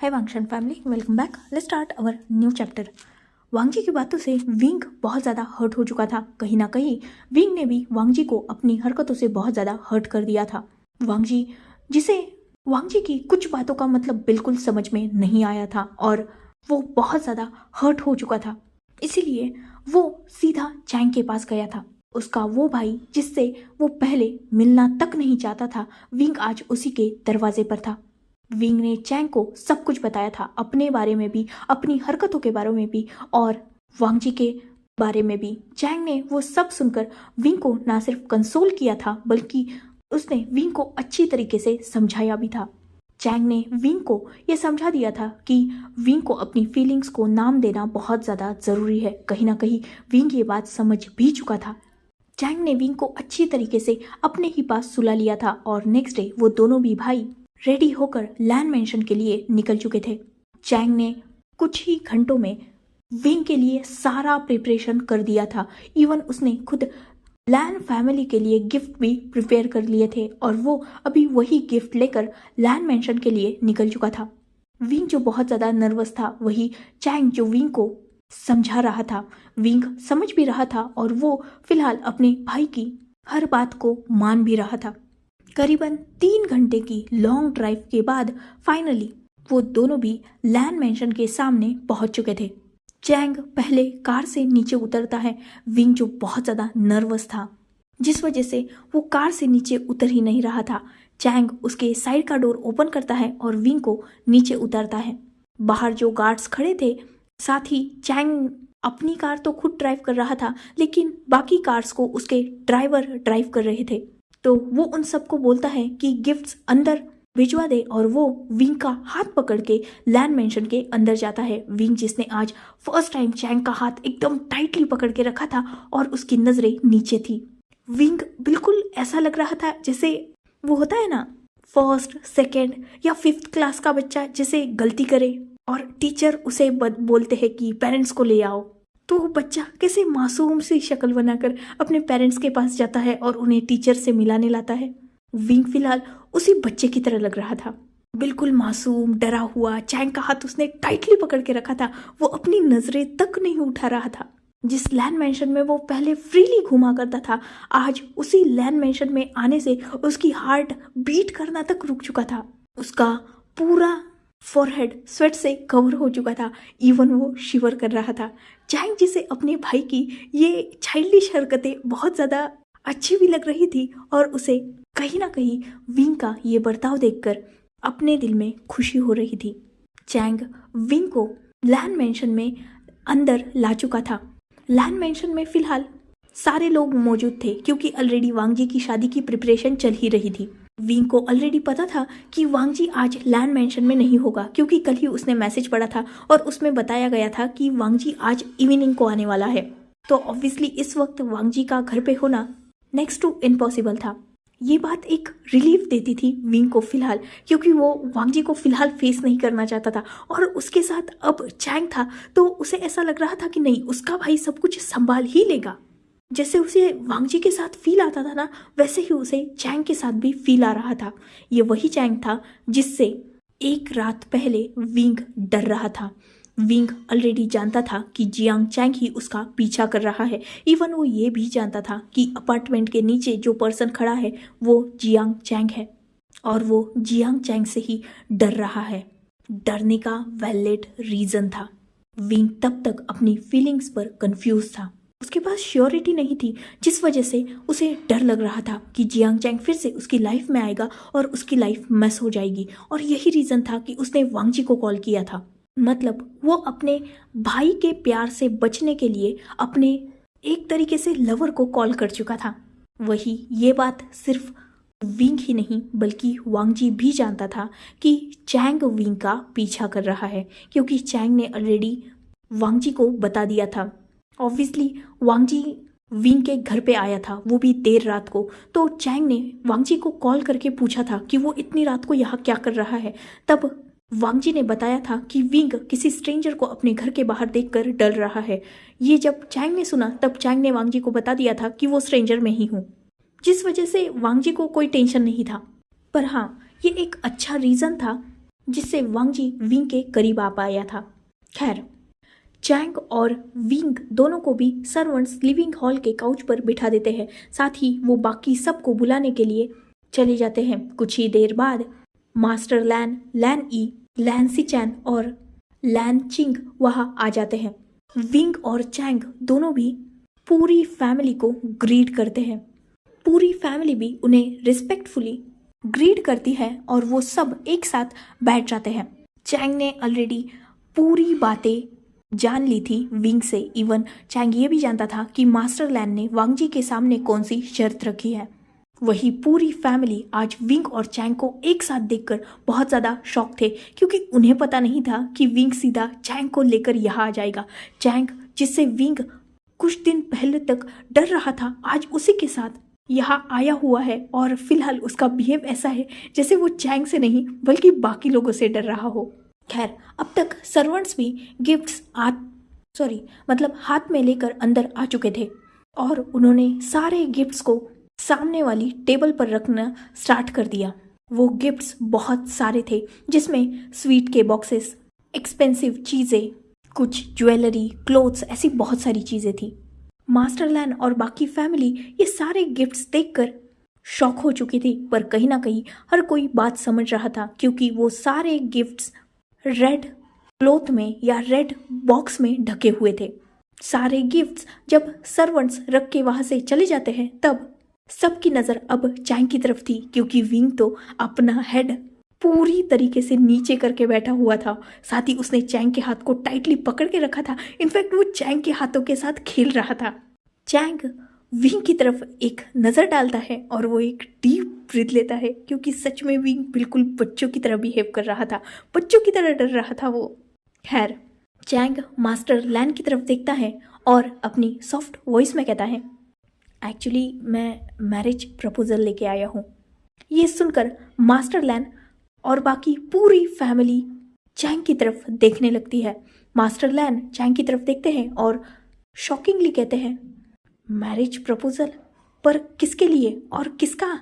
है Wangshan family, welcome back. Let's start our new chapter. Wang ji की बातों से विंग बहुत ज़्यादा हर्ट हो चुका था। कहीं ना कहीं विंग ने भी वांग जी को अपनी हरकतों से बहुत ज़्यादा हर्ट कर दिया था। वांग जी जिसे वांग जी की कुछ बातों का मतलब बिल्कुल समझ में नहीं आया था और वो बहुत ज़्यादा हर्ट हो चुका था। इसीलिए वो सीधा चैंग के पास गया था। उसका वो भाई जिससे वो पहले मिलना तक नहीं चाहता था, विंग आज उसी के दरवाजे पर था। विंग ने चैंग को सब कुछ बताया था, अपने बारे में भी, अपनी हरकतों के बारे में भी और वांग जी के बारे में भी। चैंग ने वो सब सुनकर विंग को ना सिर्फ कंसोल किया था बल्कि उसने विंग को अच्छी तरीके से समझाया भी था। चैंग ने विंग को यह समझा दिया था कि विंग को अपनी फीलिंग्स को नाम देना बहुत ज़्यादा ज़रूरी है। कहीं ना कहीं विंग ये बात समझ भी चुका था। चैंग ने विंग को अच्छी तरीके से अपने ही पास सुला लिया था और नेक्स्ट डे वो दोनों भी भाई रेडी होकर लैंड मेंशन के लिए निकल चुके थे। चैंग ने कुछ ही घंटों में विंग के लिए सारा प्रिपरेशन कर दिया था। इवन उसने खुद लैन फैमिली के लिए गिफ्ट भी प्रिपेयर कर लिए थे और वो अभी वही गिफ्ट लेकर लैंड मेंशन के लिए निकल चुका था। विंग जो बहुत ज़्यादा नर्वस था, वही चैंग जो विंग को समझा रहा था। विंग समझ भी रहा था और वो फिलहाल अपने भाई की हर बात को मान भी रहा था। करीबन 3 घंटे की लॉन्ग ड्राइव के बाद फाइनली वो दोनों भी लैंड मेंशन के सामने पहुंच चुके थे। चैंग पहले कार से नीचे उतरता है। विंग जो बहुत ज़्यादा नर्वस था, जिस वजह से वो कार से नीचे उतर ही नहीं रहा था। चैंग उसके साइड का डोर ओपन करता है और विंग को नीचे उतारता है। बाहर जो गार्ड्स खड़े थे, साथ ही चैंग अपनी कार तो खुद ड्राइव कर रहा था लेकिन बाकी कार्स को उसके ड्राइवर ड्राइव कर रहे थे। तो वो उन सबको बोलता है कि गिफ्ट्स अंदर भिजवा दे और वो विंग का हाथ पकड़ के लैंड मेंशन के अंदर जाता है। विंग जिसने आज फर्स्ट टाइम चैंग का हाथ एकदम टाइटली पकड़ के रखा था और उसकी नजरें नीचे थी। विंग बिल्कुल ऐसा लग रहा था जैसे वो होता है ना, फर्स्ट सेकेंड या 5th क्लास का बच्चा जैसे गलती करे और टीचर उसे बोलते हैं कि पेरेंट्स को ले आओ, तो बच्चा कैसे मासूम सी शक्ल बनाकर अपने पेरेंट्स के पास जाता है और उन्हें टीचर से मिलाने लाता है। विंग फिलहाल उसी बच्चे की तरह लग रहा था, बिल्कुल मासूम, डरा हुआ। चैंग का हाथ उसने टाइटली पकड़ के रखा था। वो अपनी नजरें तक नहीं उठा रहा था। जिस लैंड मेंशन में वो पहले फ्रीली घुमा करता था, आज उसी लैंड मेंशन में आने से उसकी हार्ट बीट करना तक रुक चुका था। उसका पूरा फॉरहेड स्वेट से कवर हो चुका था। इवन वो शिवर कर रहा था। चैंग जिसे अपने भाई की ये चाइल्डिश हरकतें बहुत ज़्यादा अच्छी भी लग रही थी और उसे कहीं ना कहीं विंग का ये बर्ताव देखकर अपने दिल में खुशी हो रही थी। चैंग विंग को लैंड मेंशन में अंदर ला चुका था। लैंड मेंशन में फिलहाल सारे लोग मौजूद थे क्योंकि ऑलरेडी वांग जी की शादी की प्रिपरेशन चल ही रही थी। विंग को ऑलरेडी पता था कि वांग जी आज लैंड मेंशन में नहीं होगा क्योंकि कल ही उसने मैसेज पढ़ा था और उसमें बताया गया था कि वांग जी आज इवनिंग को आने वाला है। तो ऑब्वियसली इस वक्त वांग जी का घर पे होना नेक्स्ट टू इम्पॉसिबल था। ये बात एक रिलीफ देती थी विंग को फिलहाल, क्योंकि वो वांग जी को फिलहाल फेस नहीं करना चाहता था और उसके साथ अब चैंग था तो उसे ऐसा लग रहा था कि नहीं, उसका भाई सब कुछ संभाल ही लेगा। जैसे उसे वांग जी के साथ फील आता था ना, वैसे ही उसे चैंग के साथ भी फील आ रहा था। ये वही चैंग था जिससे एक रात पहले विंग डर रहा था। विंग ऑलरेडी जानता था कि जियांग चैंग ही उसका पीछा कर रहा है। इवन वो ये भी जानता था कि अपार्टमेंट के नीचे जो पर्सन खड़ा है वो जियांग चैंग है और वो जियांग चैंग से ही डर रहा है। डरने का वैलिड रीजन था। विंग तब तक अपनी फीलिंग्स पर कंफ्यूज था। उसके पास श्योरिटी नहीं थी, जिस वजह से उसे डर लग रहा था कि जियांग चैंग फिर से उसकी लाइफ में आएगा और उसकी लाइफ मैस हो जाएगी। और यही रीजन था कि उसने वांग जी को कॉल किया था। मतलब वो अपने भाई के प्यार से बचने के लिए अपने एक तरीके से लवर को कॉल कर चुका था। वही ये बात सिर्फ विंग ही नहीं बल्कि वांग जी भी जानता था कि चैंग विंग का पीछा कर रहा है, क्योंकि चैंग ने ऑलरेडी वांग जी को बता दिया था। ऑब्वियसली वांग जी विंग के घर पे आया था, वो भी देर रात को। तो चैंग ने वांग जी को कॉल करके पूछा था कि वो इतनी रात को यहाँ क्या कर रहा है। तब वांग जी ने बताया था कि विंग किसी स्ट्रेंजर को अपने घर के बाहर देखकर डर रहा है। ये जब चैंग ने सुना तब चैंग ने वांग जी को बता दिया था कि वो स्ट्रेंजर में ही हूँ, जिस वजह से वांग जी को कोई टेंशन नहीं था। पर हाँ, ये एक अच्छा रीज़न था जिससे वांग जी विंग के करीब आ पाया था। खैर, चैंग और विंग दोनों को भी सर्वेंट्स लिविंग हॉल के काउच पर बिठा देते हैं। साथ ही वो बाकी सबको बुलाने के लिए चले जाते हैं। कुछ ही देर बाद मास्टर लैन, लैन ई, लैन सिचैन और लैन चिंग वहां आ जाते हैं। विंग और चैंग दोनों भी पूरी फैमिली को ग्रीट करते हैं। पूरी फैमिली भी उन्हें रिस्पेक्टफुली ग्रीट करती है और वो सब एक साथ बैठ जाते हैं। चैंग ने ऑलरेडी पूरी बातें जान ली थी विंग से। इवन चैंग ये भी जानता था कि मास्टर लैन ने वांग जी के सामने कौन सी शर्त रखी है। वही पूरी फैमिली आज विंग और चैंग को एक साथ देखकर बहुत ज़्यादा शॉक थे, क्योंकि उन्हें पता नहीं था कि विंग सीधा चैंग को लेकर यहाँ आ जाएगा। चैंग, जिससे विंग कुछ दिन पहले तक डर रहा था, आज उसी के साथ यहाँ आया हुआ है और फिलहाल उसका बिहेव ऐसा है जैसे वो चैंग से नहीं बल्कि बाकी लोगों से डर रहा हो। खैर, अब तक सर्वेंट्स भी गिफ्ट्स हाथ में लेकर अंदर आ चुके थे और उन्होंने सारे गिफ्ट्स को सामने वाली टेबल पर रखना स्टार्ट कर दिया। वो गिफ्ट्स बहुत सारे थे, जिसमें स्वीट के बॉक्सेस, एक्सपेंसिव चीज़ें, कुछ ज्वेलरी, क्लोथ्स, ऐसी बहुत सारी चीज़ें थी। मास्टर लैन और बाकी फैमिली ये सारे गिफ्ट्स देखकर शॉक हो चुकी थी, पर कहीं ना कहीं हर कोई बात समझ रहा था, क्योंकि वो सारे गिफ्ट्स रेड क्लोथ में या रेड बॉक्स में ढके हुए थे। सारे गिफ्ट्स जब सर्वेंट्स रख के वहां से चले जाते हैं, तब सबकी नज़र अब चैंग की तरफ थी, क्योंकि विंग तो अपना हेड पूरी तरीके से नीचे करके बैठा हुआ था। साथ ही उसने चैंग के हाथ को टाइटली पकड़ के रखा था। इनफैक्ट वो चैंग के हाथों के साथ खेल रहा था। चैंग विंग की तरफ एक नज़र डालता है और वो एक डीप ब्रीथ लेता है, क्योंकि सच में विंग बिल्कुल बच्चों की तरह बिहेव कर रहा था, बच्चों की तरह डर रहा था वो। खैर, चैंग मास्टर लैन की तरफ देखता है और अपनी सॉफ्ट वॉइस में कहता है, एक्चुअली मैं मैरिज प्रपोजल लेके आया हूँ। ये सुनकर मास्टर लैन और बाकी पूरी फैमिली चैंग की तरफ देखने लगती है। मास्टर लैन चैंग की तरफ देखते हैं और शॉकिंगली कहते हैं, मैरिज प्रपोजल? पर किसके लिए और किसका?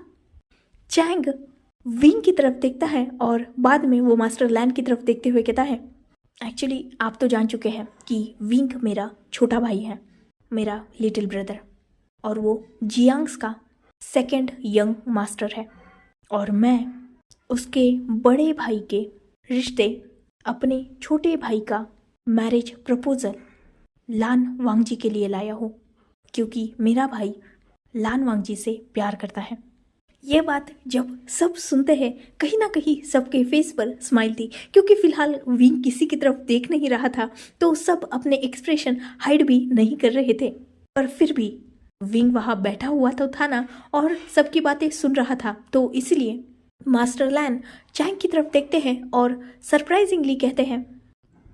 चैंग विंग की तरफ देखता है और बाद में वो मास्टर लैन की तरफ देखते हुए कहता है, एक्चुअली आप तो जान चुके हैं कि विंग मेरा छोटा भाई है, मेरा लिटिल ब्रदर, और वो जियांग्स का सेकंड यंग मास्टर है, और मैं उसके बड़े भाई के रिश्ते अपने छोटे भाई का मैरिज प्रपोजल लान वांगजी के लिए लाया हूँ, क्योंकि मेरा भाई लान वांगजी से प्यार करता है। ये बात जब सब सुनते हैं, कहीं ना कहीं सबके फेस पर स्माइल थी, क्योंकि फिलहाल विंग किसी की तरफ देख नहीं रहा था, तो सब अपने एक्सप्रेशन हाइड भी नहीं कर रहे थे। पर फिर भी विंग वहाँ बैठा हुआ तो था ना, और सबकी बातें सुन रहा था, तो इसलिए मास्टर लैन चैंग की तरफ देखते हैं और सरप्राइजिंगली कहते हैं,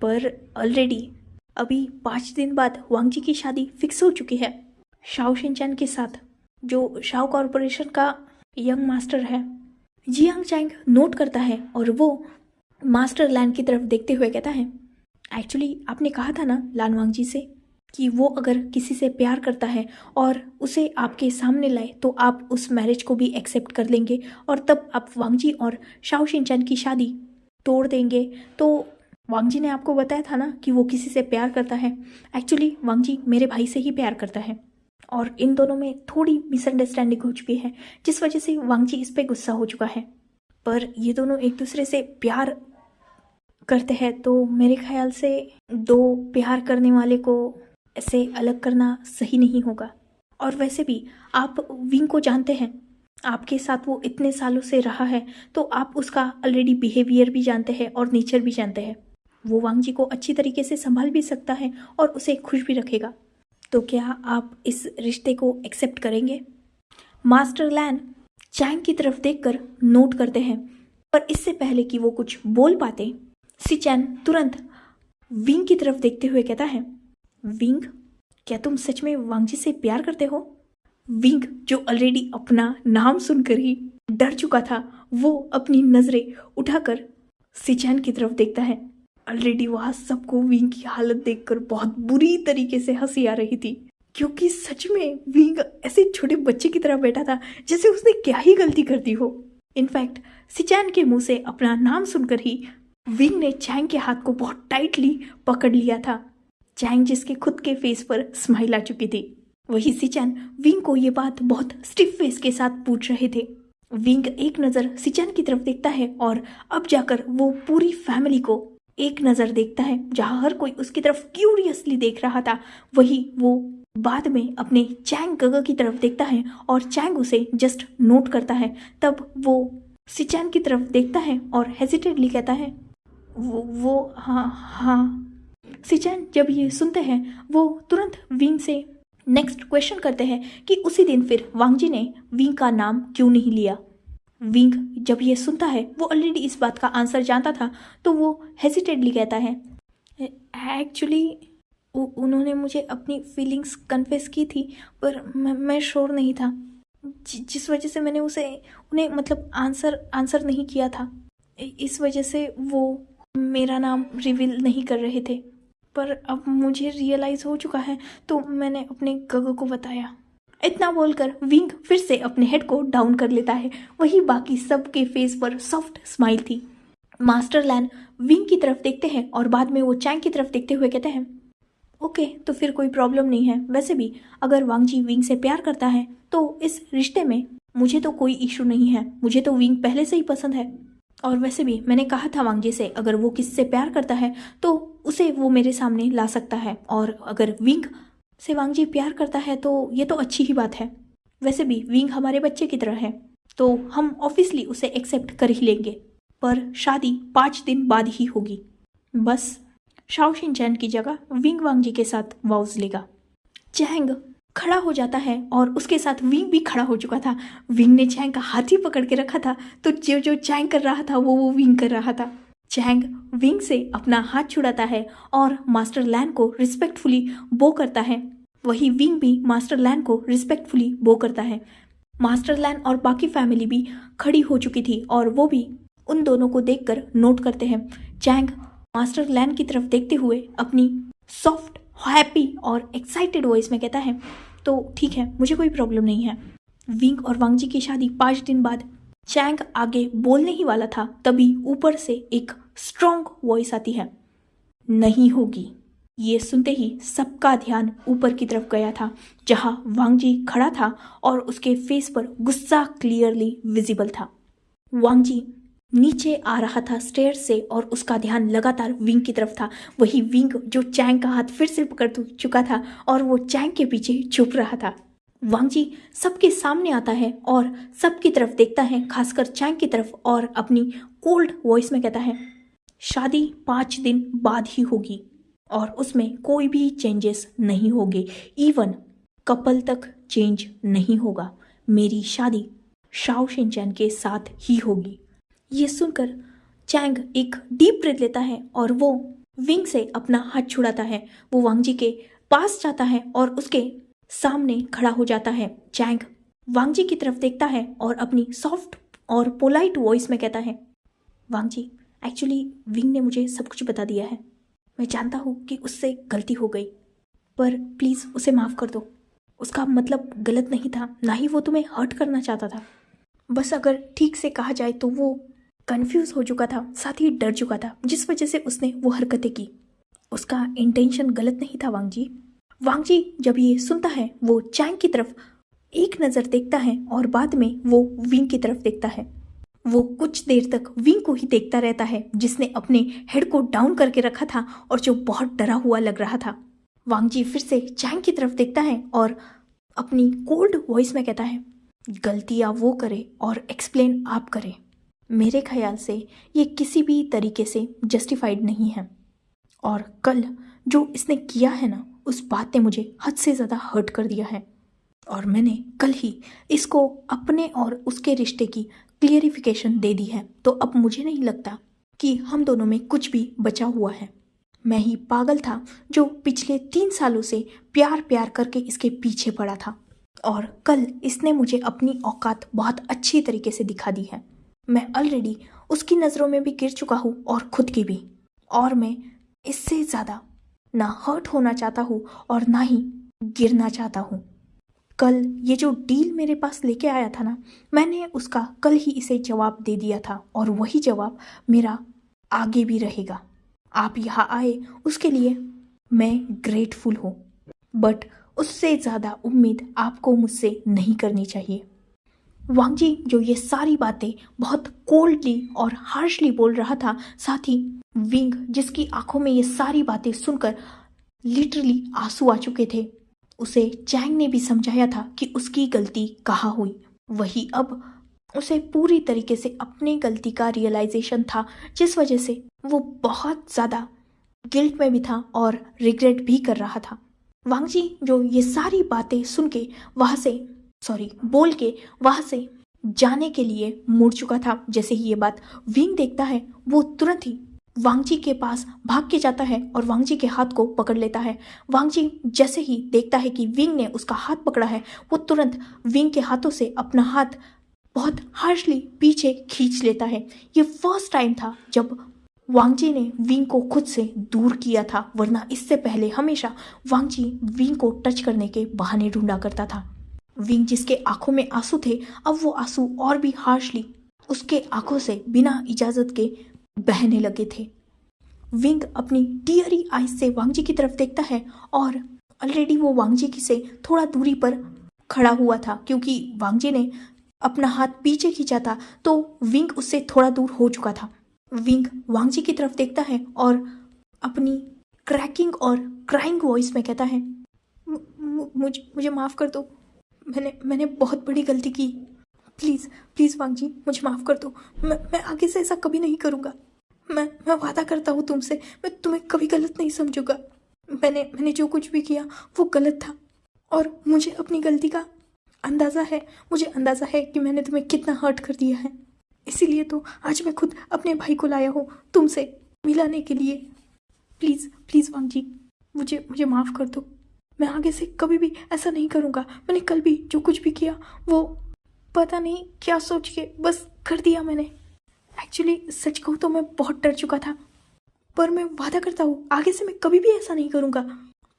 पर ऑलरेडी अभी 5 दिन बाद वांगजी की शादी फिक्स हो चुकी है शाओ शिनचैन के साथ, जो शाओ कॉरपोरेशन का यंग मास्टर है। जियांग चैंग नोट करता है और वो मास्टर लैन की तरफ देखते हुए कहता है, एक्चुअली आपने कहा था ना लान वांगजी से कि वो अगर किसी से प्यार करता है और उसे आपके सामने लाए तो आप उस मैरिज को भी एक्सेप्ट कर लेंगे, और तब आप वांगजी और शाओ शिनचैन की शादी तोड़ देंगे। तो वांगजी ने आपको बताया था ना कि वो किसी से प्यार करता है। एक्चुअली वांगजी मेरे भाई से ही प्यार करता है, और इन दोनों में थोड़ी मिसअंडरस्टैंडिंग हो चुकी है, जिस वजह से वांगजी इस पे गुस्सा हो चुका है। पर ये दोनों एक दूसरे से प्यार करते हैं, तो मेरे ख्याल से दो प्यार करने वाले को ऐसे अलग करना सही नहीं होगा। और वैसे भी आप विंग को जानते हैं, आपके साथ वो इतने सालों से रहा है, तो आप उसका ऑलरेडी बिहेवियर भी जानते हैं और नेचर भी जानते हैं। वो वांगजी को अच्छी तरीके से संभाल भी सकता है और उसे खुश भी रखेगा। तो क्या आप इस रिश्ते को एक्सेप्ट करेंगे? मास्टर लैन चैंग की तरफ देखकर नोट करते हैं, पर इससे पहले कि वो कुछ बोल पाते, सिचैन तुरंत विंग की तरफ देखते हुए कहता है, विंग, क्या तुम सच में वांगजी से प्यार करते हो? विंग, जो ऑलरेडी अपना नाम सुनकर ही डर चुका था, वो अपनी नजरें उठाकर सिचैन की तरफ देखता है। ऑलरेडी वहाँ सबको विंग की हालत देखकर बहुत बुरी तरीके से हंसी आ रही थी, क्योंकि सच में विंग ऐसे छोटे बच्चे की तरह बैठा था जैसे उसने क्या ही गलती कर दी हो। इनफैक्ट सिचैन के मुंह से अपना नाम सुनकर ही विंग ने चैंग के हाथ को बहुत टाइटली पकड़ लिया था। चैंग जिसके खुद के फेस पर स्माइल आ चुकी थी। वही सिचन विंग को ये बात बहुत स्टिफ फेस के साथ पूछ रहे थे। विंग एक नज़र सिचन की तरफ देखता है और अब जाकर वो पूरी फैमिली को एक नज़र देखता है। जहाँ हर कोई उसकी तरफ क्यूरियसली देख रहा था, वही वो बाद में अपने चैंग गगे की तरफ देखता है और चैंग उसे जस्ट नोट करता है। तब वो सिचन की तरफ देखता है और हेजिटेडली कहता है, वो हाँ हाँ। सिचन जब ये सुनते हैं वो तुरंत विंग से नेक्स्ट क्वेश्चन करते हैं कि उसी दिन फिर वांगजी ने विंग का नाम क्यों नहीं लिया। विंग जब ये सुनता है वो ऑलरेडी इस बात का आंसर जानता था, तो वो हेजिटेडली कहता है, एक्चुअली उन्होंने मुझे अपनी फीलिंग्स कन्फेस की थी, पर मैं श्योर नहीं था, जिस वजह से मैंने उन्हें मतलब आंसर नहीं किया था। इस वजह से वो मेरा नाम रिवील नहीं कर रहे थे, पर अब मुझे रियलाइज़ हो चुका है तो मैंने अपने गगो को बताया। इतना बोलकर विंग फिर से अपने हेड को डाउन कर लेता है। वही बाकी सबके फेस पर सॉफ्ट स्माइल थी। मास्टर लैन विंग की तरफ देखते हैं और बाद में वो चैंग की तरफ देखते हुए कहते हैं, ओके तो फिर कोई प्रॉब्लम नहीं है। वैसे भी अगर वांगजी विंग से प्यार करता है तो इस रिश्ते में मुझे तो कोई इशू नहीं है, मुझे तो विंग पहले से ही पसंद है। और वैसे भी मैंने कहा था वांगजी से अगर वो किससे प्यार करता है तो उसे वो मेरे सामने ला सकता है, और अगर विंग से वांगजी प्यार करता है तो ये तो अच्छी ही बात है। वैसे भी विंग हमारे बच्चे की तरह है तो हम ऑब्वियसली उसे एक्सेप्ट कर ही लेंगे, पर शादी 5 दिन बाद ही होगी। बस शाओ शिनचैन की जगह विंग वांगजी के साथ वाउज लेगा। चैंग खड़ा हो जाता है और उसके साथ विंग भी खड़ा हो चुका था। विंग ने चैंग का हाथ ही पकड़ के रखा था, तो जो चैंग कर रहा था वो विंग कर रहा था। चैंग विंग से अपना हाथ छुड़ाता है और मास्टर लैन को रिस्पेक्टफुली बो करता है। वही विंग भी मास्टर लैन को रिस्पेक्टफुली बो करता है। मास्टर लैन और बाकी फैमिली भी खड़ी हो चुकी थी और वो भी उन दोनों को देखकर नोट करते हैं। चैंग मास्टर लैन की तरफ देखते हुए अपनी सॉफ्ट, हैप्पी और एक्साइटेड वॉइस में कहता है, तो ठीक है, मुझे कोई प्रॉब्लम नहीं है। विंग और वांगजी की शादी 5 दिन बाद। चैंग आगे बोलने ही वाला था, तभी ऊपर से एक स्ट्रॉन्ग वॉइस आती है, नहीं होगी। ये सुनते ही सबका ध्यान ऊपर की तरफ गया था, जहां वांगजी खड़ा था और उसके फेस पर गुस्सा क्लियरली विजिबल था। वांगजी नीचे आ रहा था स्टेयर से और उसका ध्यान लगातार विंग की तरफ था। वही विंग जो चैंग का हाथ फिर से पकड़ चुका था और वो चैंग के पीछे छुप रहा था। वांगजी सबके सामने आता है और सबकी तरफ देखता है, खासकर चैंग की तरफ, और अपनी कोल्ड वॉइस में कहता है, शादी 5 दिन बाद ही होगी और उसमें कोई भी चेंजेस नहीं होंगे, इवन कपल तक चेंज नहीं होगा। मेरी शादी शाओ शिनचैन के साथ ही होगी। ये सुनकर चैंग एक डीप ब्रेथ लेता है और वो विंग से अपना हाथ छुड़ाता है। वो वांगजी के पास जाता है और उसके सामने खड़ा हो जाता है। चैंग वांगजी की तरफ देखता है और अपनी सॉफ्ट और पोलाइट वॉइस में कहता है, वांगजी, एक्चुअली विंग ने मुझे सब कुछ बता दिया है। मैं जानता हूँ कि उससे गलती हो गई, पर प्लीज़ उसे माफ़ कर दो। उसका मतलब गलत नहीं था, ना ही वो तुम्हें हर्ट करना चाहता था। बस अगर ठीक से कहा जाए तो वो कंफ्यूज हो चुका था, साथ ही डर चुका था, जिस वजह से उसने वो हरकतें की। उसका इंटेंशन गलत नहीं था वांगजी। वांगजी जब ये सुनता है वो चैंग की तरफ एक नज़र देखता है और बाद में वो विंग की तरफ देखता है। वो कुछ देर तक विंग को ही देखता रहता है, जिसने अपने हेड को डाउन करके रखा था और जो बहुत डरा हुआ लग रहा था। वांगजी फिर से चैंग की तरफ देखता है और अपनी कोल्ड वॉइस में कहता है, गलतियाँ वो करे और एक्सप्लेन आप करें। मेरे ख्याल से ये किसी भी तरीके से जस्टिफाइड नहीं है, और कल जो इसने किया है ना, उस बात ने मुझे हद से ज़्यादा हर्ट कर दिया है, और मैंने कल ही इसको अपने और उसके रिश्ते की क्लियरिफिकेशन दे दी है। तो अब मुझे नहीं लगता कि हम दोनों में कुछ भी बचा हुआ है। मैं ही पागल था जो पिछले 3 सालों से प्यार करके इसके पीछे पड़ा था, और कल इसने मुझे अपनी औकात बहुत अच्छी तरीके से दिखा दी है। मैं ऑलरेडी उसकी नज़रों में भी गिर चुका हूँ और खुद की भी, और मैं इससे ज़्यादा ना हर्ट होना चाहता हूँ और ना ही गिरना चाहता हूँ। कल ये जो डील मेरे पास लेके आया था ना, मैंने उसका कल ही इसे जवाब दे दिया था, और वही जवाब मेरा आगे भी रहेगा। आप यहाँ आए उसके लिए मैं ग्रेटफुल हूँ, बट उससे ज़्यादा उम्मीद आपको मुझसे नहीं करनी चाहिए। वांग जी जो ये सारी बातें बहुत कोल्डली और हार्शली बोल रहा था, साथ ही विंग जिसकी आंखों में ये सारी बातें सुनकर लिटरली आंसू आ चुके थे, उसे चैंग ने भी समझाया था कि उसकी गलती कहाँ हुई। वही अब उसे पूरी तरीके से अपनी गलती का रियलाइजेशन था, जिस वजह से वो बहुत ज़्यादा गिल्ट में भी था और रिग्रेट भी कर रहा था। वांग जी जो ये सारी बातें सुन के बोल के वहाँ से जाने के लिए मुड़ चुका था। जैसे ही ये बात विंग देखता है, वो तुरंत ही वांग जी के पास भाग के जाता है और वांग जी के हाथ को पकड़ लेता है। वांग जी जैसे ही देखता है कि विंग ने उसका हाथ पकड़ा है, वो तुरंत विंग के हाथों से अपना हाथ बहुत हार्शली पीछे खींच लेता है। ये फर्स्ट टाइम था जब वांग जी ने विंग को खुद से दूर किया था, वरना इससे पहले हमेशा वांग जी विंग को टच करने के बहाने ढूंढा करता था। विंग जिसके आंखों में आंसू थे, अब वो आंसू और भी हार्शली उसके आंखों से बिना इजाजत के बहने लगे थे। विंग अपनी टीयरी आईज से वांग जी की तरफ देखता है और ऑलरेडी वो वांग जी से थोड़ा दूरी पर खड़ा हुआ था, क्योंकि वांग जी ने अपना हाथ पीछे खींचा था तो विंग उससे थोड़ा दूर हो चुका था। विंग वांग जी की तरफ देखता है और अपनी क्रैकिंग और क्राइंग वॉइस में कहता है, मुझे माफ़ कर दो, मैंने बहुत बड़ी गलती की। प्लीज़ प्लीज़ वांग जी मुझे माफ़ कर दो। मैं आगे से ऐसा कभी नहीं करूँगा। मैं वादा करता हूँ तुमसे, मैं तुम्हें कभी गलत नहीं समझूंगा। मैंने जो कुछ भी किया वो गलत था और मुझे अपनी गलती का अंदाज़ा है। मुझे अंदाज़ा है कि मैंने तुम्हें कितना हर्ट कर दिया है, इसीलिए तो आज मैं खुद अपने भाई को लाया हूँ तुमसे मिलाने के लिए। प्लीज़ प्लीज़ वांग जी मुझे माफ़ कर दो। मैं आगे से कभी भी ऐसा नहीं करूँगा। मैंने कल भी जो कुछ भी किया वो पता नहीं क्या सोच के बस कर दिया मैंने। एक्चुअली सच कहूँ तो मैं बहुत डर चुका था, पर मैं वादा करता हूँ आगे से मैं कभी भी ऐसा नहीं करूँगा।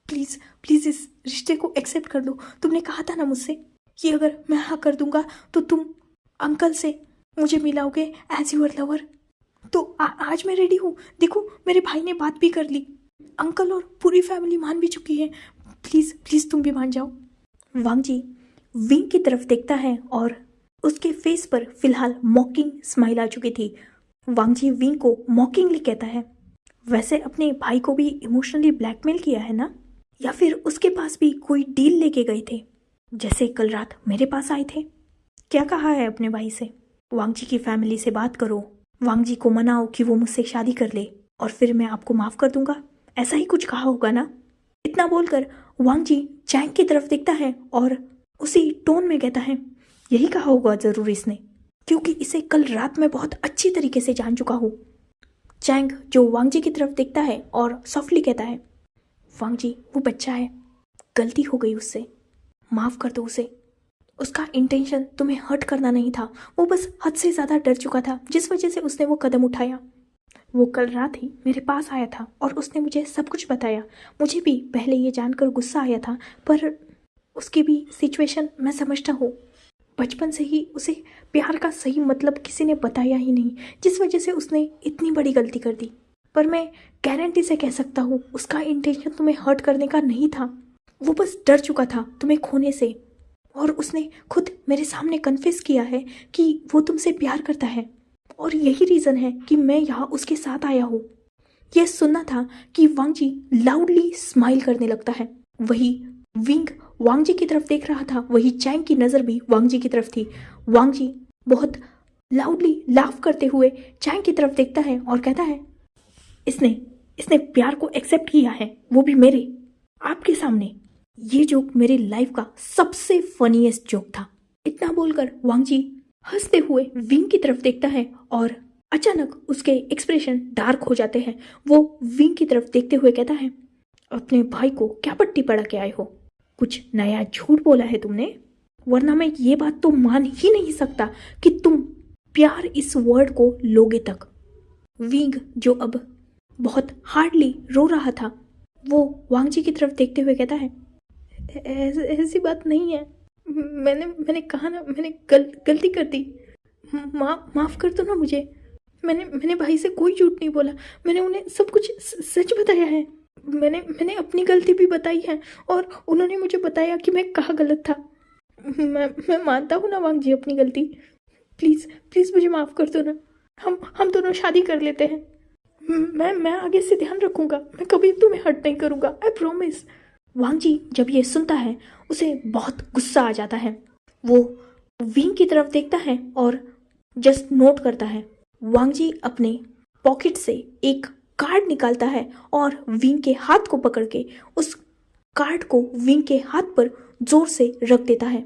प्लीज़ प्लीज़ इस रिश्ते को एक्सेप्ट कर लो। तुमने कहा था ना मुझसे कि अगर मैं हाँ कर दूँगा तो तुम अंकल से मुझे मिलाओगे एज यूअर लवर। तो आज मैं रेडी हूँ। देखो मेरे भाई ने बात भी कर ली, अंकल और पूरी फैमिली मान भी चुकी है। प्लीज़ प्लीज़ तुम भी मान जाओ। वांग जी विंग की तरफ देखता है और उसके फेस पर फिलहाल मॉकिंग स्माइल आ चुकी थी। वांग जी विंग को मॉकिंगली कहता है, वैसे अपने भाई को भी इमोशनली ब्लैकमेल किया है ना, या फिर उसके पास भी कोई डील लेके गए थे, जैसे कल रात मेरे पास आए थे। क्या कहा है अपने भाई से? वांग जी की फैमिली से बात करो, वांग जी को मनाओ कि वो मुझसे शादी कर ले और फिर मैं आपको माफ़ कर दूंगा, ऐसा ही कुछ कहा होगा ना। इतना बोलकर वांग जी चैंग की तरफ देखता है और उसी टोन में कहता है, यही कहा होगा ज़रूर इसने, क्योंकि इसे कल रात में बहुत अच्छी तरीके से जान चुका हूँ। चैंग जो वांग जी की तरफ देखता है और सॉफ्टली कहता है, वांग जी वो बच्चा है, गलती हो गई उससे, माफ़ कर दो उसे। उसका इंटेंशन तुम्हें हर्ट करना नहीं था, वो बस हद से ज़्यादा डर चुका था, जिस वजह से उसने वो कदम उठाया। वो कल रात ही मेरे पास आया था और उसने मुझे सब कुछ बताया। मुझे भी पहले ये जानकर गुस्सा आया था, पर उसकी भी सिचुएशन मैं समझता हूँ। बचपन से ही उसे प्यार का सही मतलब किसी ने बताया ही नहीं, जिस वजह से उसने इतनी बड़ी गलती कर दी। पर मैं गारंटी से कह सकता हूँ उसका इंटेंशन तुम्हें हर्ट करने का नहीं था, वो बस डर चुका था तुम्हें खोने से। और उसने खुद मेरे सामने कन्फेस किया है कि वो तुमसे प्यार करता है, और यही रीज़न है कि मैं यहाँ उसके साथ आया हूँ। यह सुनना था कि वांग जी लाउडली स्माइल करने लगता है। वही विंग वांग जी की तरफ देख रहा था, वही चैंग की नज़र भी वांग जी की तरफ थी। वांग जी बहुत लाउडली लाफ करते हुए चैंग की तरफ देखता है और कहता है, इसने प्यार को एक्सेप्ट किया है, वो भी मेरे आपके सामने। ये जोक मेरे लाइफ का सबसे फनीएस्ट जोक था। इतना बोलकर वांग जी हंसते हुए विंग की तरफ देखता है और अचानक उसके एक्सप्रेशन डार्क हो जाते हैं। वो विंग की तरफ देखते हुए कहता है, अपने भाई को क्या पट्टी पड़ा के आए हो? कुछ नया झूठ बोला है तुमने, वरना मैं ये बात तो मान ही नहीं सकता कि तुम प्यार इस वर्ड को लोगे तक। विंग जो अब बहुत हार्डली रो रहा था, वो वांग जी की तरफ देखते हुए कहता है, ऐसी बात नहीं है, मैंने कहा ना, मैंने गलती कर दी, माफ़ कर दो ना मुझे, मैंने भाई से कोई झूठ नहीं बोला। मैंने उन्हें सब कुछ सच बताया है। मैंने अपनी गलती भी बताई है और उन्होंने मुझे बताया कि मैं कहाँ गलत था। मैं मानता हूँ ना वांग जी अपनी गलती। प्लीज़ प्लीज़ मुझे माफ़ कर दो ना। हम दोनों शादी कर लेते हैं। मैं आगे से ध्यान रखूँगा। मैं कभी तुम्हें हर्ट नहीं करूँगा, आई प्रॉमिस। वांग जी जब ये सुनता है उसे बहुत गुस्सा आ जाता है। वो विंग की तरफ देखता है और जस्ट नोट करता है। वांग जी अपने पॉकेट से एक कार्ड निकालता है और विंग के हाथ को पकड़ के उस कार्ड को विंग के हाथ पर जोर से रख देता है।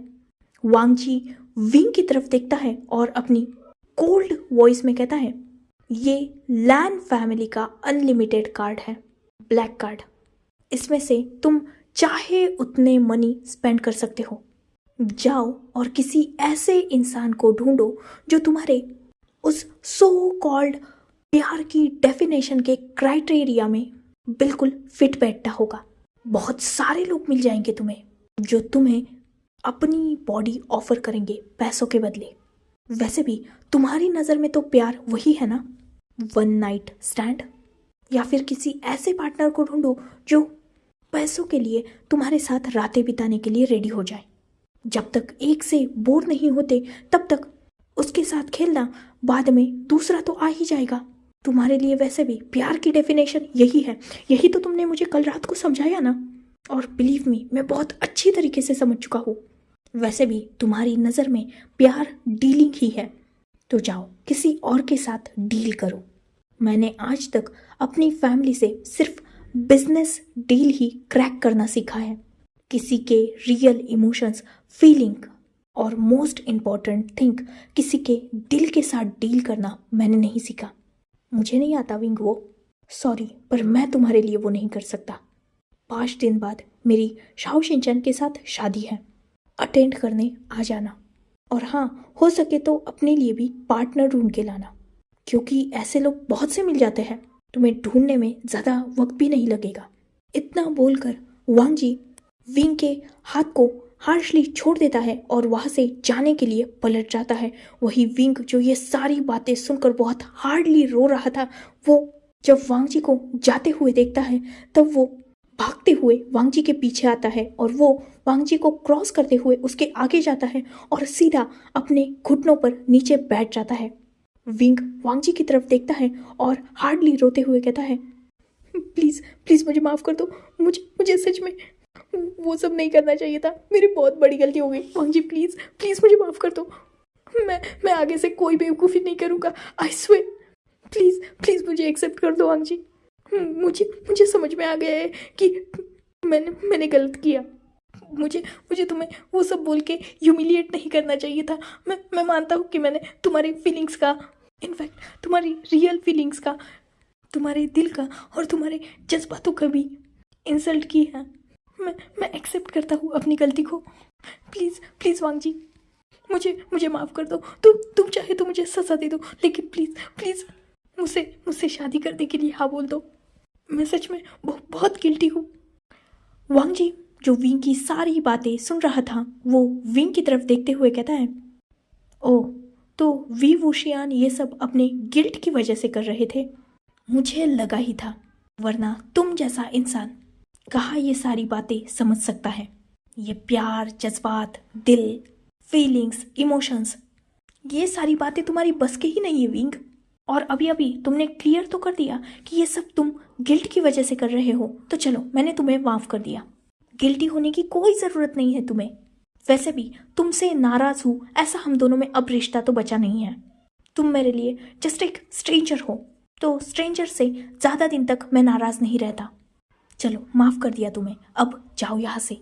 वांग जी विंग की तरफ देखता है और अपनी कोल्ड वॉइस में कहता है, ये लैन फैमिली का अनलिमिटेड कार्ड है, ब्लैक कार्ड। इसमें से तुम चाहे उतने मनी स्पेंड कर सकते हो। जाओ और किसी ऐसे इंसान को ढूंढो जो तुम्हारे उस सो कॉल्ड प्यार की डेफिनेशन के क्राइटेरिया में बिल्कुल फिट बैठता होगा। बहुत सारे लोग मिल जाएंगे तुम्हें जो तुम्हें अपनी बॉडी ऑफर करेंगे पैसों के बदले। वैसे भी तुम्हारी नज़र में तो प्यार वही है ना, वन नाइट स्टैंड। या फिर किसी ऐसे पार्टनर को ढूंढो जो पैसों के लिए तुम्हारे साथ रातें बिताने के लिए रेडी हो जाए। जब तक एक से बोर नहीं होते तब तक उसके साथ खेलना, बाद में दूसरा तो आ ही जाएगा। तुम्हारे लिए वैसे भी प्यार की डेफिनेशन यही है। यही तो तुमने मुझे कल रात को समझाया ना। और बिलीव मी, मैं बहुत अच्छी तरीके से समझ चुका हूँ। वैसे भी तुम्हारी नज़र में प्यार डीलिंग ही है, तो जाओ किसी और के साथ डील करो। मैंने आज तक अपनी फैमिली से सिर्फ बिजनेस डील ही क्रैक करना सीखा है। किसी के रियल इमोशंस, फीलिंग और मोस्ट इम्पॉर्टेंट थिंग किसी के दिल के साथ डील करना मैंने नहीं सीखा। मुझे नहीं आता विंग वो, सॉरी, पर मैं तुम्हारे लिए वो नहीं कर सकता। 5 दिन बाद मेरी शाओ शिनचैन के साथ शादी है, अटेंड करने आ जाना। और हाँ, हो सके तो अपने लिए भी पार्टनर ढूंढ के लाना, क्योंकि ऐसे लोग बहुत से मिल जाते हैं। तुम्हें ढूंढने में ज़्यादा वक्त भी नहीं लगेगा। इतना बोलकर वांग जी विंग के हाथ को हार्शली छोड़ देता है और वहाँ से जाने के लिए पलट जाता है। वही विंग जो ये सारी बातें सुनकर बहुत हार्डली रो रहा था, वो जब वांग जी को जाते हुए देखता है तब वो भागते हुए वांग जी के पीछे आता है और वो वांग जी को क्रॉस करते हुए उसके आगे जाता है और सीधा अपने घुटनों पर नीचे बैठ जाता है। विंग वांग जी की तरफ देखता है और हार्डली रोते हुए कहता है, प्लीज़ प्लीज़ मुझे माफ़ कर दो। मुझे सच में वो सब नहीं करना चाहिए था। मेरी बहुत बड़ी गलती हो गई। वांग जी प्लीज़ प्लीज़ मुझे माफ़ कर दो। मैं आगे से कोई बेवकूफ़ी नहीं करूँगा, आई स्वेयर। प्लीज़ प्लीज़ मुझे एक्सेप्ट कर दो वांग जी। मुझे समझ में आ गया है कि मैंने गलत किया। मुझे तुम्हें वो सब बोल के ह्यूमिलिएट नहीं करना चाहिए था। मैं मानता हूँ कि मैंने तुम्हारी फीलिंग्स का, इनफैक्ट तुम्हारी रियल फीलिंग्स का, तुम्हारे दिल का और तुम्हारे जज्बातों का भी इंसल्ट की है। मैं एक्सेप्ट करता हूँ अपनी गलती को। प्लीज़ प्लीज़ वांग जी मुझे माफ़ कर दो। तुम चाहे तो मुझे सज़ा दे दो, लेकिन प्लीज़ प्लीज़ मुझसे शादी करने के लिए हाँ बोल दो। मैं सच में बहुत गिल्टी हूँ। वांग जी जो विंग की सारी बातें सुन रहा था, वो विंग की तरफ देखते हुए कहता है, ओह, तो वी वुशियान ये सब अपने गिल्ट की वजह से कर रहे थे। मुझे लगा ही था, वरना तुम जैसा इंसान कहाँ ये सारी बातें समझ सकता है। ये प्यार, जज्बात, दिल, फीलिंग्स, इमोशंस, ये सारी बातें तुम्हारी बस के ही नहीं है विंग। और अभी अभी तुमने क्लियर तो कर दिया कि ये सब तुम गिल्ट की वजह से कर रहे हो, तो चलो मैंने तुम्हें माफ़ कर दिया। गिल्टी होने की कोई ज़रूरत नहीं है तुम्हें। वैसे भी तुमसे नाराज़ हूँ ऐसा हम दोनों में अब रिश्ता तो बचा नहीं है। तुम मेरे लिए जस्ट एक स्ट्रेंजर हो, तो स्ट्रेंजर से ज़्यादा दिन तक मैं नाराज़ नहीं रहता। चलो माफ़ कर दिया तुम्हें, अब जाओ यहाँ से।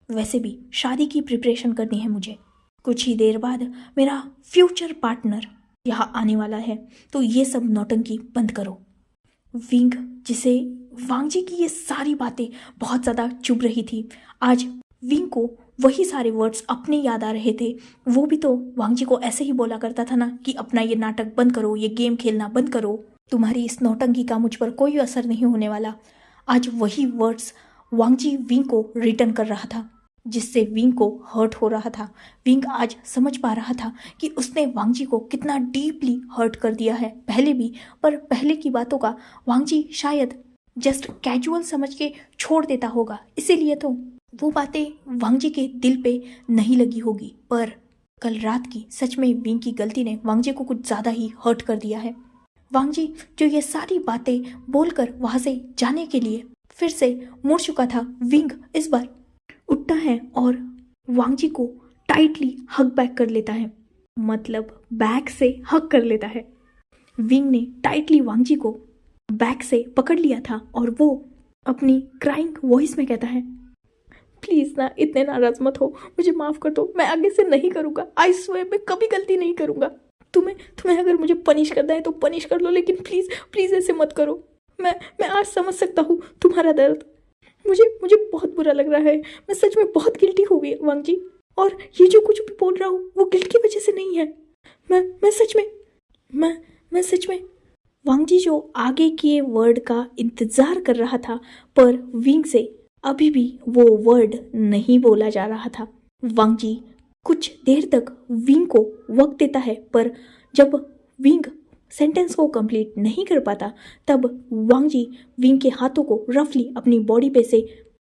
वैसे भी शादी की प्रिपरेशन करनी है मुझे। कुछ ही देर बाद मेरा फ्यूचर पार्टनर यहाँ आने वाला है, तो ये सब नौटंकी बंद करो। विंग जिसे वांग जी की ये सारी बातें बहुत ज़्यादा चुभ रही थी, आज विंग को वही सारे वर्ड्स अपने याद आ रहे थे। वो भी तो वांग जी को ऐसे ही बोला करता था ना कि अपना ये नाटक बंद करो, ये गेम खेलना बंद करो, तुम्हारी इस नौटंकी का मुझ पर कोई असर नहीं होने वाला। आज वही वर्ड्स वांग जी विंग को रिटर्न कर रहा था। जिससे विंग को हर्ट हो रहा था। विंग आज समझ पा रहा था कि उसने वांगजी को कितना डीपली हर्ट कर दिया है पहले भी, पर पहले की बातों का वांगजी शायद जस्ट कैजुअल समझ के छोड़ देता होगा, इसीलिए तो वो बातें वांगजी के दिल पे नहीं लगी होगी। पर कल रात की सच में विंग की गलती ने वांगजी को कुछ ज़्यादा ही हर्ट कर दिया है। वांगजी जो ये सारी बातें बोलकर वहाँ से जाने के लिए फिर से मुड़ चुका था, विंग इस बार उठता है और वांगजी को टाइटली हग बैक कर लेता है, मतलब बैक से हग कर लेता है। विंग ने टाइटली वांगजी को बैक से पकड़ लिया था और वो अपनी क्राइंग वॉइस में कहता है, प्लीज़ ना इतने नाराज मत हो, मुझे माफ़ कर दो, मैं आगे से नहीं करूँगा, आई स्वेयर मैं कभी गलती नहीं करूँगा। तुम्हें अगर मुझे पनिश करना है तो पनिश कर लो, लेकिन प्लीज़ प्लीज़ ऐसे मत करो। मैं आज समझ सकता हूँ तुम्हारा दर्द। मुझे बहुत बुरा लग रहा है, मैं सच में बहुत गिल्टी हो गई वांगजी, और ये जो कुछ भी बोल रहा हूँ वो गिल्ट की वजह से नहीं है। मैं सच में वांगजी जो आगे किए वर्ड का इंतज़ार कर रहा था, पर विंग से अभी भी वो वर्ड नहीं बोला जा रहा था। वांगजी कुछ देर तक विंग को वक्त देता है, पर जब विंग सेंटेंस को कंप्लीट नहीं कर पाता तब वांगजी विंग के हाथों को रफली अपनी बॉडी पे से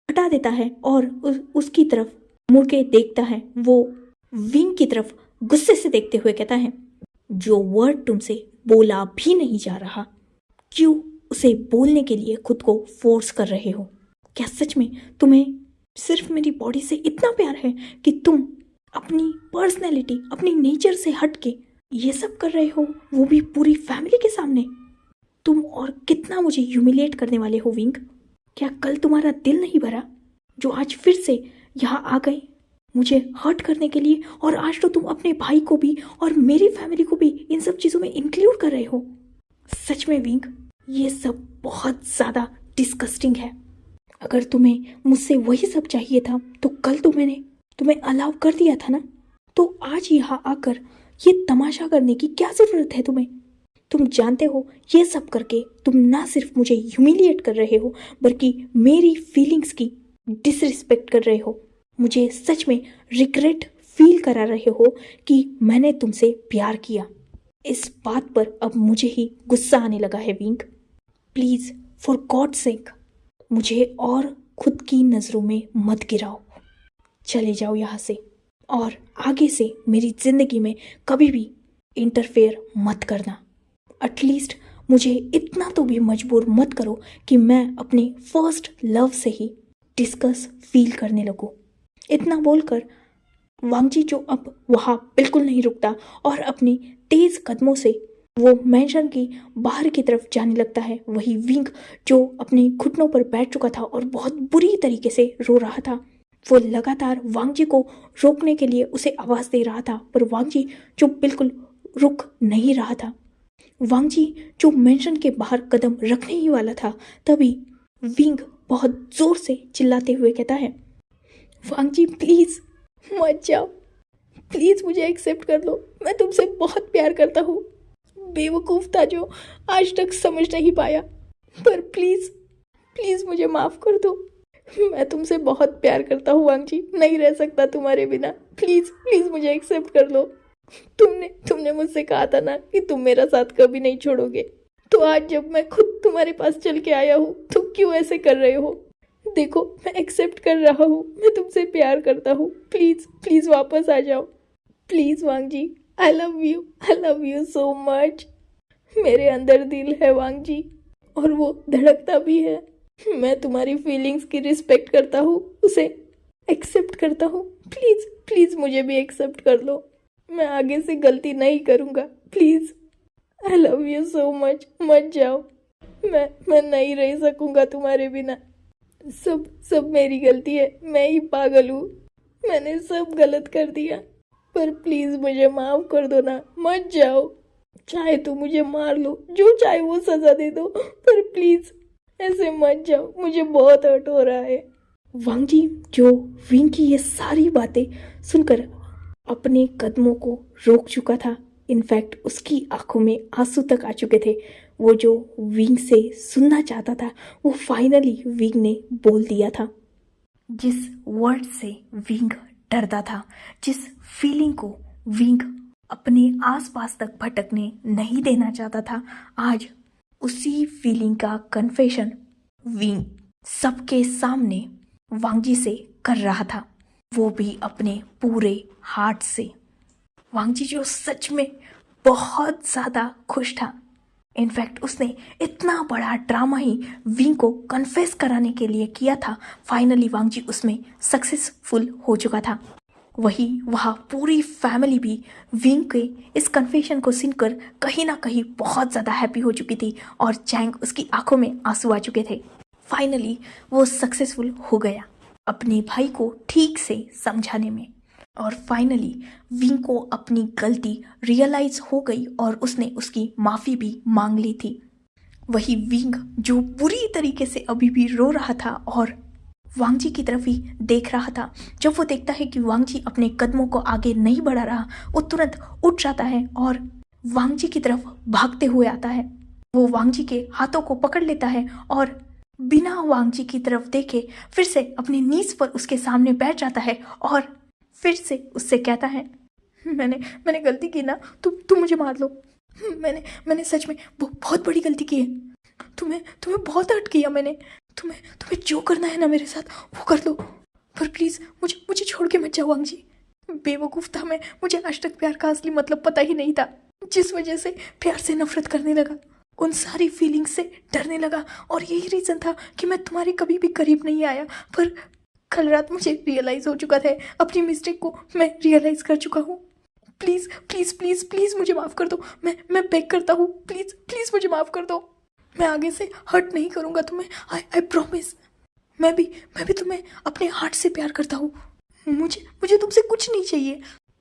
हटा देता है और उसकी तरफ मुड़ के देखता है। वो विंग की तरफ गुस्से से देखते हुए कहता है, जो वर्ड तुमसे बोला भी नहीं जा रहा, क्यों उसे बोलने के लिए खुद को फोर्स कर रहे हो? क्या सच में तुम्हें सिर्फ मेरी बॉडी से इतना प्यार है कि तुम अपनी पर्सनैलिटी, अपनी नेचर से हट के ये सब कर रहे हो, वो भी पूरी फैमिली के सामने? तुम और कितना मुझे ह्यूमिलिएट करने वाले हो विंग? क्या कल तुम्हारा दिल नहीं भरा जो आज फिर से यहाँ आ गए मुझे हर्ट करने के लिए, और आज तो तुम अपने भाई को भी और मेरी फैमिली को भी इन सब चीज़ों में इंक्लूड कर रहे हो? सच में विंग, ये सब बहुत ज़्यादा डिस्गस्टिंग है। अगर तुम्हें मुझसे वही सब चाहिए था तो कल तो मैंने तुम्हें अलाउ कर दिया था ना, तो आज यहाँ आकर ये तमाशा करने की क्या ज़रूरत है तुम्हें? तुम जानते हो ये सब करके तुम ना सिर्फ मुझे ह्यूमिलिएट कर रहे हो बल्कि मेरी फीलिंग्स की डिसरिस्पेक्ट कर रहे हो। मुझे सच में रिग्रेट फील करा रहे हो कि मैंने तुमसे प्यार किया। इस बात पर अब मुझे ही गुस्सा आने लगा है wing. Please for God sake मुझे और खुद की नज़रों में मत गिराओ। चले जाओ यहाँ से और आगे से मेरी ज़िंदगी में कभी भी इंटरफेयर मत करना। एटलीस्ट मुझे इतना तो भी मजबूर मत करो कि मैं अपने फर्स्ट लव से ही डिस्कस फील करने लगूँ। इतना बोलकर वांगजी जो अब वहाँ बिल्कुल नहीं रुकता और अपनी तेज़ कदमों से वो मेंशन की बाहर की तरफ जाने लगता है। वही विंग जो अपने घुटनों पर बैठ चुका था और बहुत बुरी तरीके से रो रहा था, वो लगातार वांगजी को रोकने के लिए उसे आवाज़ दे रहा था, पर वांगजी जो बिल्कुल रुक नहीं रहा था। वांगजी जो मेंशन के बाहर कदम रखने ही वाला था, तभी विंग बहुत ज़ोर से चिल्लाते हुए कहता है, वांगजी प्लीज़ मत जाओ, प्लीज़ मुझे एक्सेप्ट कर लो, मैं तुमसे बहुत प्यार करता हूँ। बेवकूफ़ था जो आज तक समझ नहीं पाया, पर प्लीज़ प्लीज़ मुझे माफ़ कर दो। मैं तुमसे बहुत प्यार करता हूँ वांगजी, नहीं रह सकता तुम्हारे बिना। प्लीज़ प्लीज़ मुझे एक्सेप्ट कर लो। तुमने मुझसे कहा था ना कि तुम मेरा साथ कभी नहीं छोड़ोगे, तो आज जब मैं खुद तुम्हारे पास चल के आया हूँ तो क्यों ऐसे कर रहे हो? देखो मैं एक्सेप्ट कर रहा हूँ, मैं तुमसे प्यार करता हूँ, प्लीज़ प्लीज़ वापस आ जाओ। प्लीज़ वांगजी, I love you so much. मेरे अंदर दिल है वांगजी और वो धड़कता भी है। मैं तुम्हारी फीलिंग्स की रिस्पेक्ट करता हूँ, उसे एक्सेप्ट करता हूँ। प्लीज़ प्लीज़ मुझे भी एक्सेप्ट कर लो, मैं आगे से गलती नहीं करूँगा। Please, I love you so much, मत जाओ, मैं नहीं रह सकूँगा तुम्हारे बिना। सब मेरी गलती है, मैं ही पागल हूँ, मैंने सब गलत कर दिया, पर प्लीज़ मुझे माफ़ कर दो ना, मत जाओ। चाहे तो मुझे मार लो, जो चाहे वो सज़ा दे दो, पर प्लीज़ ऐसे मत जाओ, मुझे बहुत हर्ट हो रहा है। वांगजी जो विंग की ये सारी बातें सुनकर अपने कदमों को रोक चुका था, इनफैक्ट उसकी आंखों में आंसू तक आ चुके थे। वो जो विंग से सुनना चाहता था वो फाइनली विंग ने बोल दिया था। जिस वर्ड से विंग डरता था, जिस फीलिंग को विंग अपने आसपास तक भटकने नहीं देना चाहता था, आज उसी फीलिंग का कन्फेशन विंग सबके सामने वांगजी से कर रहा था, वो भी अपने पूरे हार्ट से। वांगजी जो सच में बहुत ज़्यादा खुश था। इनफैक्ट उसने इतना बड़ा ड्रामा ही विंग को कन्फेस कराने के लिए किया था। फाइनली वांगजी उसमें सक्सेसफुल हो चुका था। वही वहाँ पूरी फैमिली भी विंग के इस कन्फेशन को सुनकर कहीं ना कहीं बहुत ज़्यादा हैप्पी हो चुकी थी और चैंग उसकी आंखों में आंसू आ चुके थे। फाइनली वो सक्सेसफुल हो गया अपने भाई को ठीक से समझाने में, और फाइनली विंग को अपनी गलती रियलाइज हो गई और उसने उसकी माफ़ी भी मांग ली थी। वही विंग जो बुरी तरीके से अभी भी रो रहा था और वांगजी की तरफ ही देख रहा था। जब वो देखता है कि वांगजी अपने कदमों को आगे नहीं बढ़ा रहा, वो तुरंत उठ जाता है और वांगजी की तरफ भागते हुए आता है। वो वांगजी के हाथों को पकड़ लेता है और बिना वांगजी की तरफ देखे फिर से अपनी नीज पर उसके सामने बैठ जाता है और फिर से उससे कहता है, मैंने गलती की ना, तुम मुझे मार लो। मैंने सच में बहुत बड़ी गलती की है। तुम्हें बहुत हर्ट किया मैंने। तुम्हें जो करना है ना मेरे साथ वो कर लो, पर प्लीज मुझे छोड़ के मत जाओ वांगजी। बेवकूफ था मैं, मुझे आज तक प्यार का असली मतलब पता ही नहीं था। जिस वजह से प्यार से नफरत करने लगा, उन सारी फीलिंग्स से डरने लगा, और यही रीजन था कि मैं तुम्हारे कभी भी करीब नहीं आया। पर कल रात मुझे रियलाइज हो चुका था, अपनी मिस्टेक को मैं रियलाइज कर चुका हूँ। प्लीज प्लीज प्लीज प्लीज मुझे माफ कर दो। मैं बेग करता हूँ, प्लीज प्लीज मुझे माफ कर दो। मैं आगे से हर्ट नहीं करूँगा तुम्हें, आई प्रॉमिस। मैं भी तुम्हें अपने हार्ट से प्यार करता हूँ। मुझे तुमसे कुछ नहीं चाहिए।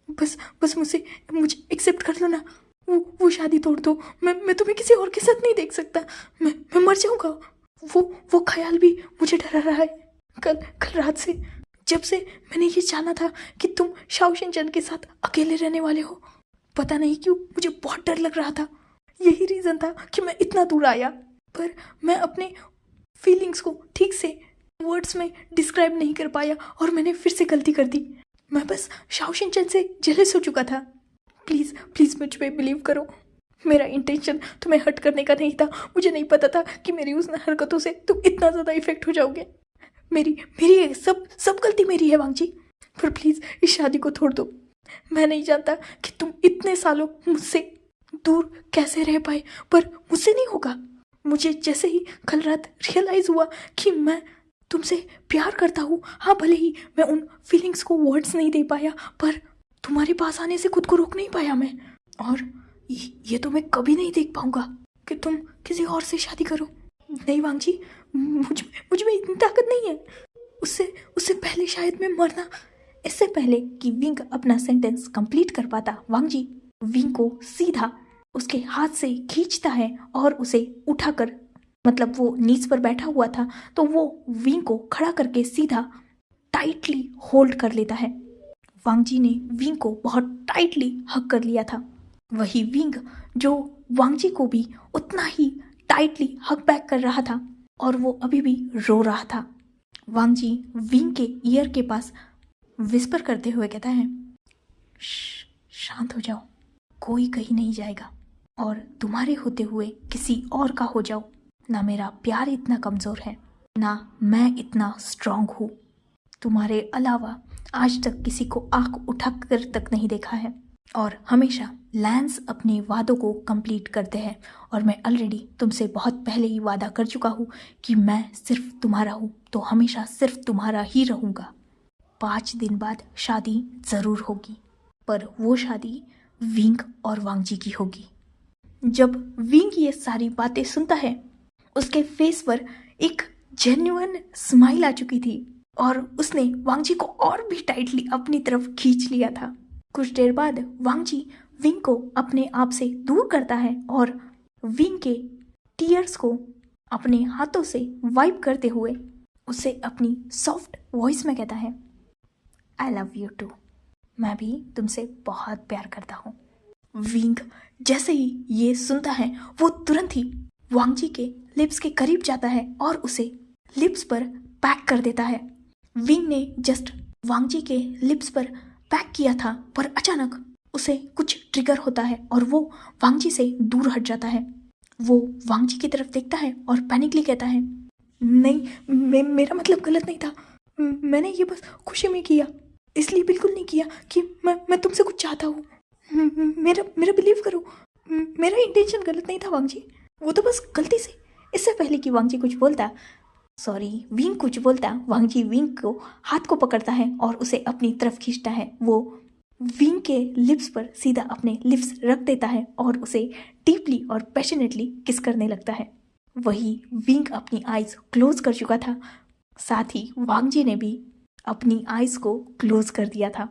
बस मुझे एक्सेप्ट कर लो ना। वो शादी तोड़ दो। मैं तुम्हें किसी और के साथ नहीं देख सकता। मैं मर जाऊँगा। वो ख्याल भी मुझे डरा रहा है। कल रात से, जब से मैंने ये जाना था कि तुम शाओशिनचन के साथ अकेले रहने वाले हो, पता नहीं क्यों मुझे बहुत डर लग रहा था। यही रीज़न था कि मैं इतना दूर आया, पर मैं अपने फीलिंग्स को ठीक से वर्ड्स में डिस्क्राइब नहीं कर पाया और मैंने फिर से गलती कर दी। मैं बस शाओशिनचन से जेलस हो चुका था। प्लीज़ प्लीज़ मुझ पे बिलीव करो। मेरा इंटेंशन तुम्हें हर्ट करने का नहीं था। मुझे नहीं पता था कि मेरी उस हरकतों से तुम इतना ज़्यादा इफेक्ट हो जाओगे। मेरी सब गलती मेरी है वांगजी, पर प्लीज़ इस शादी को तोड़ दो। मैं नहीं जानता कि तुम इतने सालों मुझसे दूर कैसे रह पाए, पर मुझसे नहीं होगा। मुझे जैसे ही कल रात रियलाइज़ हुआ कि मैं तुमसे प्यार करता हूँ, हाँ भले ही मैं उन फीलिंग्स को वर्ड्स नहीं दे पाया, पर तुम्हारे पास आने से खुद को रोक नहीं पाया मैं। और ये तो मैं कभी नहीं देख पाऊँगा कि तुम किसी और से शादी करो। नहीं वांगजी, मुझ में इतनी ताकत नहीं है। उससे पहले शायद मैं मरना। इससे पहले कि विंग अपना सेंटेंस कंप्लीट कर पाता, वांगजी विंग को सीधा उसके हाथ से खींचता है और उसे उठाकर, मतलब वो नीज पर बैठा हुआ था तो वो विंग को खड़ा करके सीधा टाइटली होल्ड कर लेता है। वांगजी ने विंग को बहुत टाइटली हग कर लिया था। वही विंग जो वांगजी को भी उतना ही टाइटली हग बैक कर रहा था और वो अभी भी रो रहा था। वांगजी विंग के ईयर के पास विस्पर करते हुए कहता है, शांत हो जाओ, कोई कहीं नहीं जाएगा और तुम्हारे होते हुए किसी और का हो जाओ। ना मेरा प्यार इतना कमज़ोर है, ना मैं इतना स्ट्रांग हूँ। तुम्हारे अलावा आज तक किसी को आंख उठाकर तक नहीं देखा है, और हमेशा लैंस अपने वादों को कंप्लीट करते हैं, और मैं ऑलरेडी तुमसे बहुत पहले ही वादा कर चुका हूँ कि मैं सिर्फ तुम्हारा हूँ, तो हमेशा सिर्फ तुम्हारा ही रहूँगा। 5 दिन बाद शादी ज़रूर होगी, पर वो शादी विंग और वांगजी की होगी। जब विंग ये सारी बातें सुनता है, उसके फेस पर एक जेन्युइन स्माइल आ चुकी थी और उसने वांगजी को और भी टाइटली अपनी तरफ खींच लिया था। कुछ देर बाद वांगजी विंग को अपने आप से दूर करता है और विंग के टीयर्स को अपने हाथों से वाइप करते हुए उसे अपनी सॉफ्ट वॉइस में कहता है, आई लव यू टू। मैं भी तुमसे बहुत प्यार करता हूँ। विंग जैसे ही ये सुनता है, वो तुरंत ही वांगजी के लिप्स के करीब जाता है और उसे लिप्स पर पैक कर देता है। विंग ने जस्ट वांगजी के लिप्स पर पैक किया था, पर अचानक उसे कुछ ट्रिगर होता है और वो वांगजी से दूर हट जाता है। वो वांगजी की तरफ देखता है और पैनिकली कहता है, नहीं, मेरा मतलब गलत नहीं था। मैंने ये बस खुशी में किया, इसलिए बिल्कुल नहीं किया कि मैं तुमसे कुछ चाहता हूँ। मेरा बिलीव करो, मेरा इंटेंशन गलत नहीं था वांगजी, वो तो बस गलती से। इससे पहले कि वांगजी कुछ बोलता, विंग कुछ बोलता, वांगजी विंग को हाथ को पकड़ता है और उसे अपनी तरफ खींचता है। वो विंग के लिप्स पर सीधा अपने लिप्स रख देता है और उसे डीपली और पैशनेटली किस करने लगता है। वही विंग अपनी आइज क्लोज कर चुका था, साथ ही वांगजी ने भी अपनी आइज को क्लोज कर दिया था।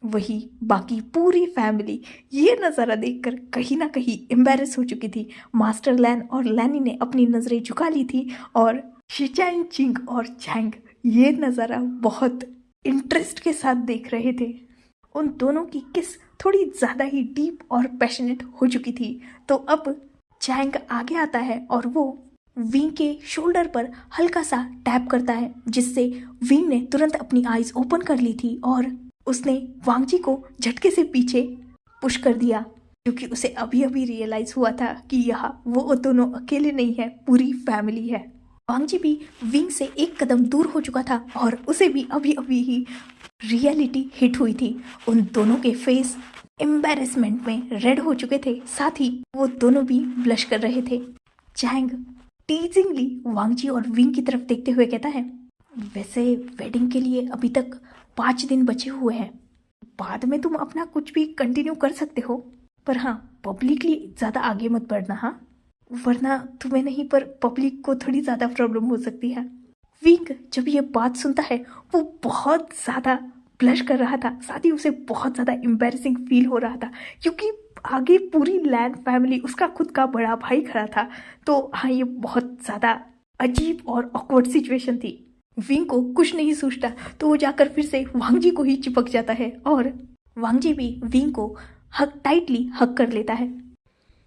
वही बाकी पूरी फैमिली ये नज़ारा देखकर कहीं ना कहीं एम्बेरस हो चुकी थी। मास्टर लैन और लैनी ने अपनी नज़रें झुका ली थी और शिचैन चिंग और चैंग ये नज़ारा बहुत इंटरेस्ट के साथ देख रहे थे। उन दोनों की किस थोड़ी ज़्यादा ही डीप और पैशनेट हो चुकी थी। तो अब चैंग आगे आता है और वो विंग के शोल्डर पर हल्का सा टैप करता है, जिससे विंग ने तुरंत अपनी आइज ओपन कर ली थी और उसने वांगजी को झटके से पीछे पुश कर दिया, क्योंकि उसे अभी अभी रियलाइज हुआ था कि यहाँ वो दोनों अकेले नहीं है, पूरी फैमिली है। वांगजी भी विंग से एक कदम दूर हो चुका था और उसे भी अभी अभी ही रियलिटी हिट हुई थी। उन दोनों के फेस एम्बैरेसमेंट में रेड हो चुके थे, साथ ही वो दोनों भी ब्लश कर रहे थे। चैंग टीजिंगली वांगजी और विंग की तरफ देखते हुए कहता है, वैसे वेडिंग के लिए अभी तक 5 दिन बचे हुए हैं, बाद में तुम अपना कुछ भी कंटिन्यू कर सकते हो, पर हाँ पब्लिकली ज़्यादा आगे मत बढ़ना, हाँ, वरना तुम्हें नहीं पर पब्लिक को थोड़ी ज़्यादा प्रॉब्लम हो सकती है। विंग जब ये बात सुनता है वो बहुत ज़्यादा ब्लश कर रहा था, साथ ही उसे बहुत ज़्यादा एम्बैरेसिंग फील हो रहा था, क्योंकि आगे पूरी लैन फैमिली, उसका खुद का बड़ा भाई खड़ा था। तो हाँ, ये बहुत ज़्यादा अजीब और ऑकवर्ड सिचुएशन थी। विंग को कुछ नहीं सूझता तो वो जाकर फिर से वांगजी को ही चिपक जाता है और वांगजी भी विंग को टाइटली हग कर लेता है।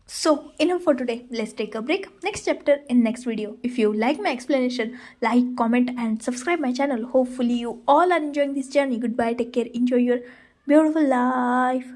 So enough for today. Let's take a break. Next chapter in next video. If you like my explanation, like, comment and subscribe my channel. Hopefully you all are enjoying this journey. Goodbye. Take care. Enjoy your beautiful life.